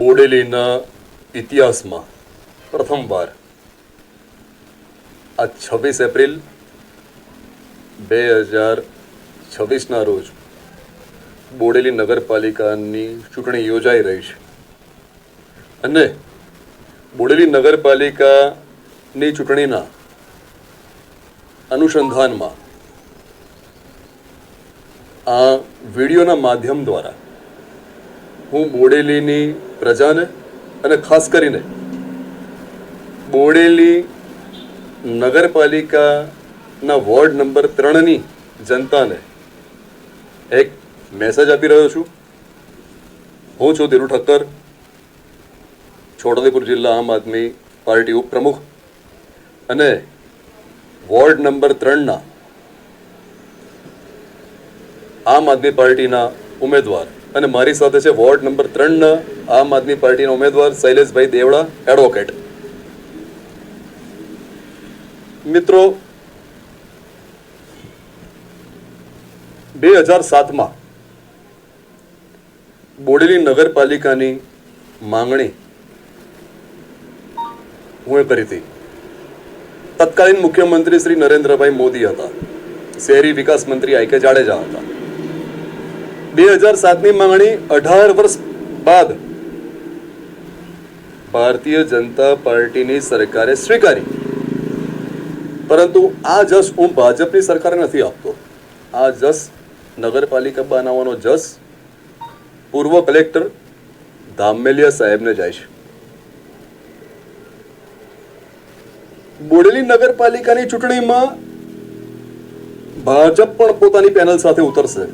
બોડેલીના ઇતિહાસમાં પ્રથમવાર આ 26 એપ્રિલ 2026ના રોજ બોડેલી નગરપાલિકાની ચૂંટણી યોજાઈ રહી છે અને બોડેલી નગરપાલિકાની ચૂંટણીના અનુસંધાનમાં આ વિડીયોના માધ્યમ દ્વારા હું બોડેલીની પ્રજાને અને ખાસ કરીને બોડેલી નગરપાલિકાના વોર્ડ નંબર 3ની જનતાને એક મેસેજ આપી રહ્યો છું. હું છું ધીરુ ઠક્કર, છોટાઉદેપુર જિલ્લા આમ આદમી પાર્ટી ઉપપ્રમુખ અને વોર્ડ નંબર 3ના આમ આદમી પાર્ટીના ઉમેદવાર, અને મારી સાથે છે વોર્ડ નંબર 3ના આમ આદમી પાર્ટીના ઉમેદવાર શૈલેષભાઈ દેવડા, એડવોકેટ. મિત્રો, 2007માં બોડેલી નગરપાલિકાની માંગણી હું કરી હતી. તત્કાલીન મુખ્યમંત્રી શ્રી નરેન્દ્રભાઈ મોદી હતા, શહેરી વિકાસ મંત્રી આઈ કે જાડેજા હતા. 2007ની માંગણી 18 વર્ષ બાદ ભારતીય જનતા પાર્ટીની સરકારે સ્વીકારી, પરંતુ આ જસ હું ભાજપની સરકારે નથી આપતો. આ જસ નગરપાલિકા બનાવવાનો જસ પૂર્વ કલેક્ટર ધામેલિયા સાહેબને જાય છે. બોડેલી નગરપાલિકાની ચૂંટણીમાં ભાજપ પણ પોતાની પેનલ સાથે ઉતરશે,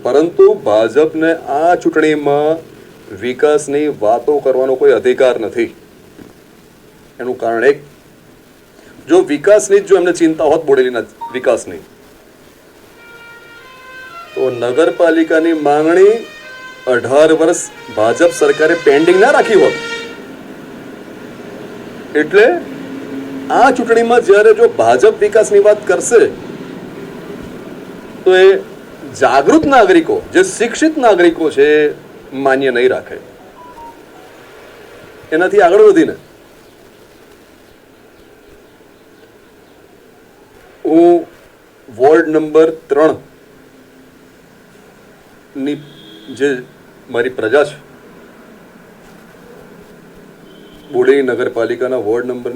પરંતુ ભાજપને આ ચૂંટણીમાં વિકાસની વાતો કરવાનો કોઈ અધિકાર નથી. એનું કારણ એક, જો વિકાસની જો એમને ચિંતા હોત, બોડેલીના વિકાસની, તો નગરપાલિકાની માંગણી 18 વર્ષ ભાજપ સરકારે પેન્ડિંગ ના રાખી હોત. એટલે આ ચૂંટણીમાં જ્યારે જો ભાજપ વિકાસની વાત કરશે તો એ જાગૃત નાગરિકો, જે શિક્ષિત નાગરિકો છે, માન્ય નહીં રાખે. એનાથી આગળ વધીને હું વોર્ડ નંબર 3ની જે મારી પ્રજા છે, બોડેલી નગરપાલિકાના વોર્ડ નંબર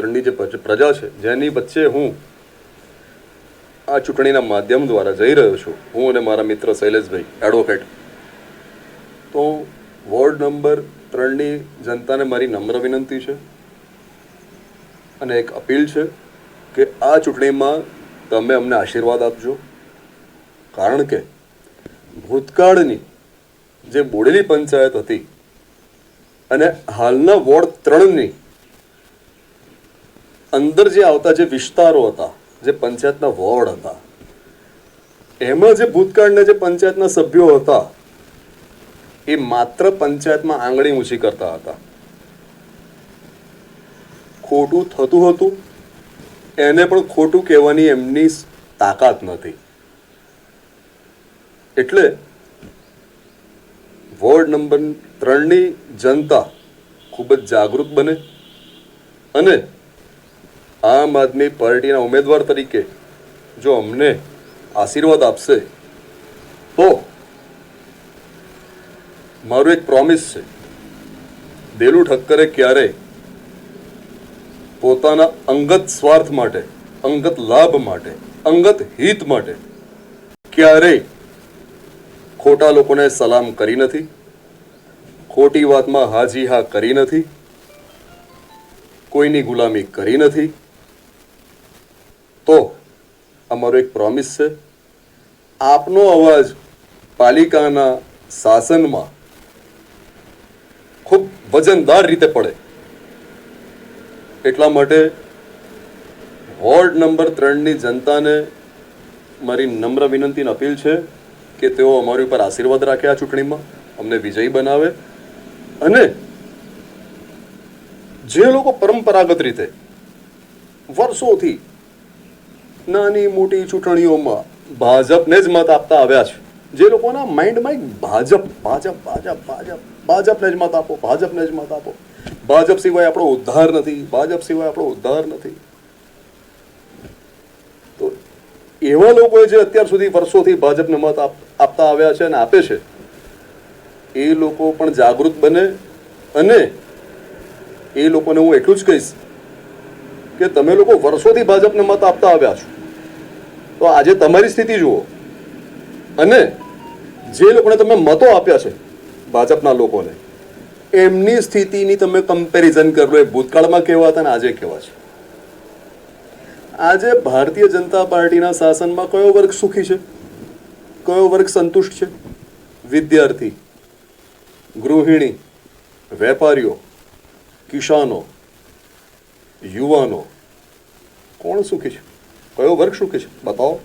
3ની જે પ્રજા છે, જેની વચ્ચે હું આ ચૂંટણીના માધ્યમ દ્વારા જઈ રહ્યો છું, હું અને મારા મિત્ર શૈલેષભાઈ, એડવોકેટ. તો વોર્ડ નંબર 3ની જનતાને મારી નમ્ર વિનંતી છે અને એક અપીલ છે કે આ ચૂંટણીમાં તમે અમને આશીર્વાદ આપજો. કારણ કે ભૂતકાળની જે બોડેલી પંચાયત હતી અને હાલના વોર્ડ 3ની અંદર જે આવતા જે વિસ્તારો હતા, જે પંચાયતના વોર્ડ હતા, એમાં જે ભૂતકાળના જે પંચાયતના સભ્યો હતા એ માત્ર પંચાયતમાં આંગળી ઊંચી કરતા હતા. ખોટું થતું હતું એને પણ ખોટું કહેવાની એમની તાકાત નથી. એટલે વોર્ડ નંબર 3ની જનતા ખૂબ જ જાગૃત બને અને આમ આદમી પાર્ટીના ઉમેદવાર તરીકે જો અમને આશીર્વાદ આપશે તો મારું એક પ્રોમિસ છે, ધીરુ ઠક્કરે ક્યારેય પોતાના અંગત સ્વાર્થ માટે, અંગત લાભ માટે, અંગત હિત માટે ક્યારેય ખોટા લોકોને સલામ કરી નથી, ખોટી વાતમાં હાજી હા કરી નથી, કોઈની ગુલામી કરી નથી. તો અમારો એક પ્રોમિસ છે, આપનો અવાજ પાલિકાના શાસનમાં ખૂબ વજનદાર રીતે પડે, એટલા માટે વોર્ડ નંબર 3ની જનતાને મારી નમ્ર વિનંતી અને અપીલ છે કે તેઓ અમારી ઉપર આશીર્વાદ રાખે, આ ચૂંટણીમાં અમને વિજયી બનાવે. અને જે લોકો પરંપરાગત રીતે વર્ષોથી નાની મોટી ચૂંટણીઓમાં ભાજપને જ મત આપતા આવ્યા છે, જે લોકોના માઇન્ડમાં એક ભાજપ ભાજપ ભાજપ ભાજપ ભાજપને જ મત આપો, ભાજપને જ મત આપો, ભાજપ સિવાય આપણો ઉદ્ધાર નથી, ભાજપ સિવાય આપણો ઉદ્ધાર નથી. તો એવા લોકોએ જે અત્યાર સુધી વર્ષોથી ભાજપને મત આપતા આવ્યા છે અને આપે છે, એ લોકો પણ જાગૃત બને. અને એ લોકોને હું એટલું જ કહીશ કે તમે લોકો વર્ષોથી ભાજપને મત આપતા આવ્યા છો, તો આજે તમારી સ્થિતિ જુઓ. અને જે લોકોને તમે મતો આપ્યા છે, ભાજપના લોકોને, એમની સ્થિતિની તમે કમ્પેરિઝન કરો. એ ભૂતકાળમાં કેવા હતા અને આજે કેવા છે. આજે ભારતીય જનતા પાર્ટીના શાસનમાં કયો વર્ગ સુખી છે, કયો વર્ગ સંતુષ્ટ છે? વિદ્યાર્થી, ગૃહિણી, વેપારીઓ, કિસાનો, યુવાનો, કોણ સુખી છે? કયો વર્ગ સુખી છે? બતાવો.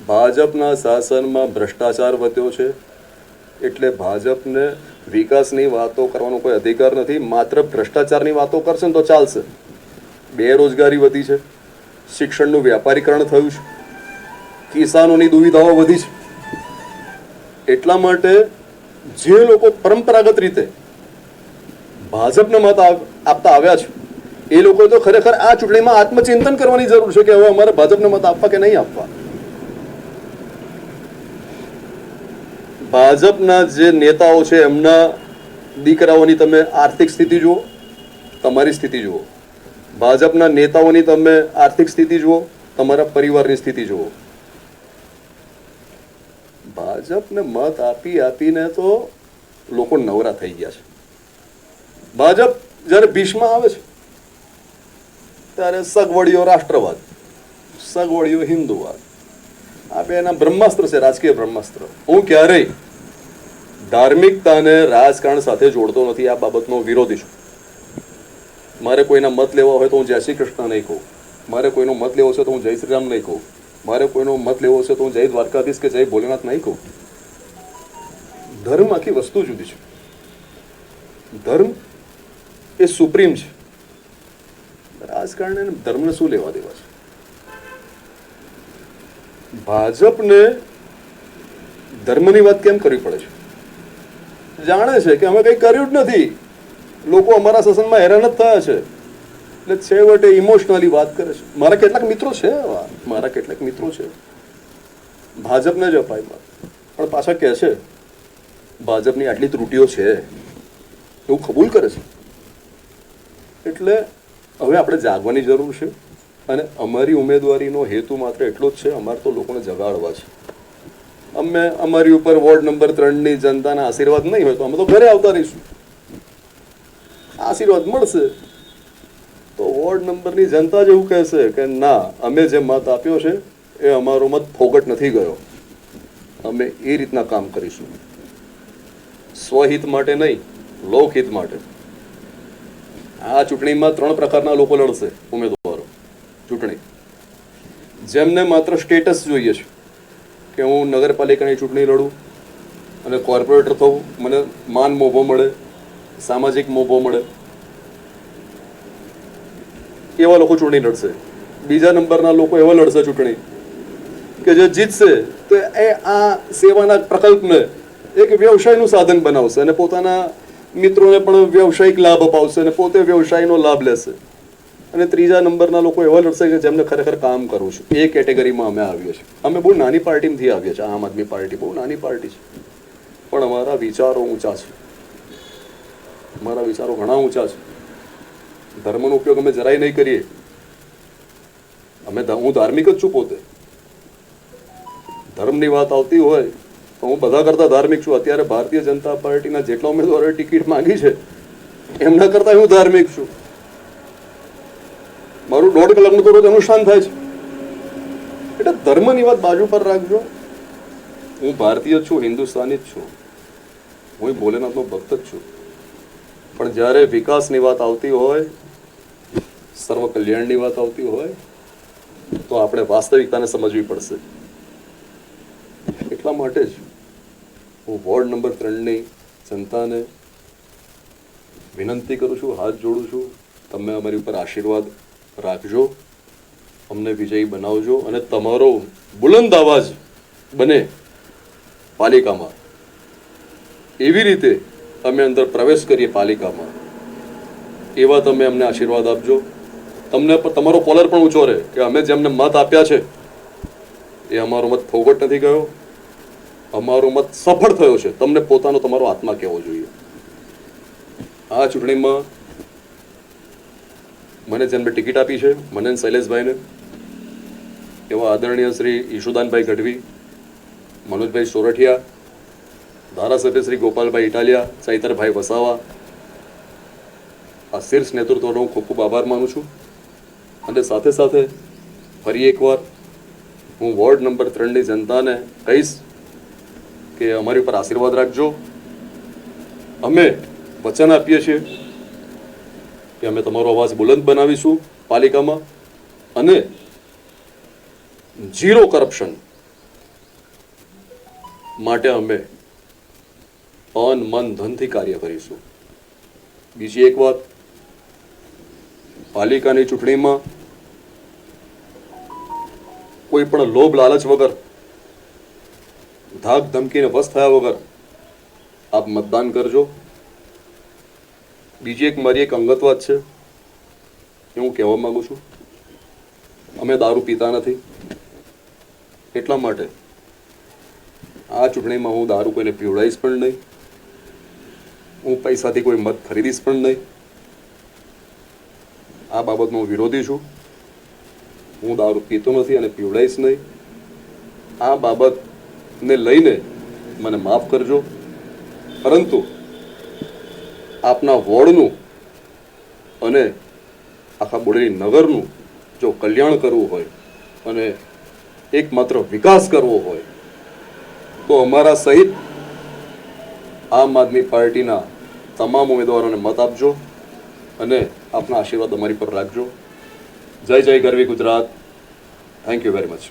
ભાજપના શાસનમાં ભ્રષ્ટાચાર વધ્યો છે, એટલે ભાજપને વિકાસની વાતો કરવાનો કોઈ અધિકાર નથી. માત્ર ભ્રષ્ટાચારની વાતો કરશે ને તો ચાલશે. બેરોજગારી વધી છે, શિક્ષણનું વ્યાપારીકરણ થયું છે, કિસાનોની દુવિધાઓ વધી છે. એટલા માટે જે લોકો પરંપરાગત રીતે ભાજપને મત આપતા આવ્યા છે, એ લોકોએ તો ખરેખર આ ચૂંટણીમાં આત્મચિંતન કરવાની જરૂર છે કે હવે અમારે ભાજપને મત આપવા કે નહીં આપવા. ભાજપના જે નેતાઓ છે એમના દીકરાઓની તમે આર્થિક સ્થિતિ જુઓ, તમારી સ્થિતિ જુઓ. ભાજપના નેતાઓની તમે આર્થિક સ્થિતિ જુઓ, તમારા પરિવારની સ્થિતિ જુઓ. ભાજપને મત આપી આપીને તો લોકો નવરા થઈ ગયા છે. ભાજપ જ્યારે ભીષમાં આવે છે ત્યારે સગવડીઓ રાષ્ટ્રવાદ, સગવડીઓ હિન્દુવાદ, આ બેના બ્રહ્માસ્ત્ર છે, રાજકીય બ્રહ્માસ્ત્ર. હું ક્યારેય ધાર્મિકતાને રાજકારણ સાથે જોડતો નથી. આ બાબતનો વિરોધી છું. મારે કોઈના મત લેવા હોય તો હું જય શ્રી કૃષ્ણ નહીં કહું, મારે કોઈનો મત લેવો છે તો હું જય શ્રી રામ નહીં કહું, મારે કોઈનો મત લેવો છે તો હું જય દ્વારકાધીશ કે જય ભોલેનાથ નહીં કહું. ધર્મ આખી વસ્તુ જુદી છે. ધર્મ એ સુપ્રીમ છે. રાજકારણ ધર્મને શું લેવા દેવા છે? ભાજપને ધર્મની વાત કેમ કરવી પડે છે? જાણે છે કે અમે કંઈ કર્યું જ નથી, લોકો અમારા શાસનમાં હેરાન જ થયા છે, એટલે છેવટે ઇમોશનલી વાત કરે છે. મારા કેટલાક મિત્રો છે, મારા કેટલાક મિત્રો છે ભાજપને જ અપાય મત, પણ પાછા કહે છે ભાજપની આટલી ત્રુટીઓ છે, એવું કબૂલ કરે છે. એટલે હવે આપણે જાગવાની જરૂર છે. અને અમારી ઉમેદવારીનો હેતુ માત્ર એટલો જ છે, અમારે તો લોકોને જગાડવા છે. અમે અમારી ઉપર વોર્ડ નંબર 3ની જનતાના આશીર્વાદ નહીં હોય તો અમે તો ઘરે આવતા રહીશું. આશીર્વાદ મળશે તો વોર્ડ નંબરની જનતા જ એવું કહેશે કે ના, અમે જે મત આપ્યો છે એ અમારો મત ફોગટ નથી ગયો, અમે એ રીતના કામ કરીશું. સ્વહિત માટે નહીં, લોકહિત માટે. આ ચૂંટણીમાં 3 પ્રકારના લોકો લડશે ઉમેદવારો. ચૂંટણી જેમને માત્ર સ્ટેટસ જોઈએ છે કે હું નગરપાલિકાની ચૂંટણી લડું અને કોર્પોરેટર થવું, મને માન મોભો મળે, સામાજિક મોભો મળે, એવા લોકો ચૂંટણી લડશે. બીજા નંબરના લોકો એવા લડશે ચૂંટણી કે જે જીતશે તો એ આ સેવાના પ્રકલ્પને એક વ્યવસાયનું સાધન બનાવશે અને પોતાના મિત્રોને પણ વ્યવસાયિક લાભ અપાવશે અને પોતે વ્યવસાયનો લાભ લેશે. અને ત્રીજા નંબરના લોકો એવા લડશે કે જેમને ખરેખર કામ કરવું છે. એ કેટેગરીમાં અમે આવીએ છીએ. અમે બહુ નાની પાર્ટીમાંથી આવીએ છીએ. આમ આદમી પાર્ટી બહુ નાની પાર્ટી છે, પણ અમારા વિચારો ઊંચા છે. અમારા વિચારો ઘણા ઊંચા છે. ધર્મનો ઉપયોગ અમે જરાય નહીં કરીએ. હું ધાર્મિક જ છું પોતે. ધર્મની વાત આવતી હોય તો હું બધા કરતા ધાર્મિક છું. અત્યારે ભારતીય જનતા પાર્ટીના જેટલા ઉમેદવારોએ ટિકિટ માંગી છે એમના કરતા હું ધાર્મિક છું. મારું 1.5 કલાકનું તો રોજ અનુષ્ઠાન થાય છે. એટલે ધર્મની વાત બાજુ પર રાખજો. હું ભારતીય છું, હિન્દુસ્તાની જ છું, હું ભોલેનાથનો ભક્ત જ છું. પણ જ્યારે વિકાસની વાત આવતી હોય, સર્વ કલ્યાણની વાત આવતી હોય તો આપણે વાસ્તવિકતાને સમજવી પડશે. એટલા માટે જ હું વોર્ડ નંબર 3ની જનતાને વિનંતી કરું છું, હાથ જોડું છું, તમે અમારી ઉપર આશીર્વાદ રાખજો, અમને વિજયી બનાવજો અને તમારો બુલંદ અવાજ બને પાલિકામાં, એવી રીતે અમે અંદર પ્રવેશ કરીએ પાલિકામાં, એવા તમે અમને આશીર્વાદ આપજો. તમને તમારો કોલર પણ ઊંચો રહે કે અમે જેમને મત આપ્યા છે એ અમારો મત ફોગટ નથી ગયો, અમારો મત સફળ થયો છે. તમને પોતાનો તમારો આત્મા કહેવો જોઈએ. આ ચૂંટણીમાં મને જેમને ટિકિટ આપી છે, મને અને શૈલેષભાઈને, એવા આદરણીય શ્રી ઈશુદાનભાઈ ગઢવી, મનોજભાઈ સોરઠિયા, ધારાસભ્ય શ્રી ગોપાલભાઈ ઇટાલિયા, ચૈતરભાઈ વસાવા, આ શીર્ષ નેતૃત્વનો હું ખૂબ ખૂબ આભાર માનું છું. અને સાથે સાથે ફરી એકવાર હું વોર્ડ નંબર 3ની જનતાને કહીશ કે અમારી ઉપર આશીર્વાદ રાખજો. અમે વચન આપીએ છીએ કે અમે તમારો અવાજ બુલંદ બનાવીશું પાલિકામાં અને ઝીરો કરપ્શન માટે અમે તન મન ધનથી કાર્ય કરીશું. બીજી એક વાત, પાલિકાની ચૂંટણીમાં કોઈ પણ લોભ લાલચ વગર, ધાક ધમકીને વશ થયા વગર આપ મતદાન કરજો. બીજી એક મારી એક અંગત વાત છે એ હું કહેવા માંગુ છું. અમે દારૂ પીતા નથી, એટલા માટે આ ચૂંટણીમાં હું દારૂ કોઈને પીવડાવીશ પણ નહીં. હું પૈસાથી કોઈ મત ખરીદીશ પણ નહીં. આ બાબતનો હું વિરોધી છું. હું દારૂ પીતો નથી અને પીવડાવીશ નહીં. આ બાબતને લઈને મને માફ કરજો, પરંતુ આપના વોર્ડનું અને આખા બોડેલી નગરનું જો કલ્યાણ કરવું હોય અને એકમાત્ર વિકાસ કરવો હોય તો અમારા સહિત આમ આદમી પાર્ટીના તમામ ઉમેદવારોને મત આપજો અને આપના આશીર્વાદ અમારી પર રાખજો. જય જય ગરવી Gujarat. Thank you very much.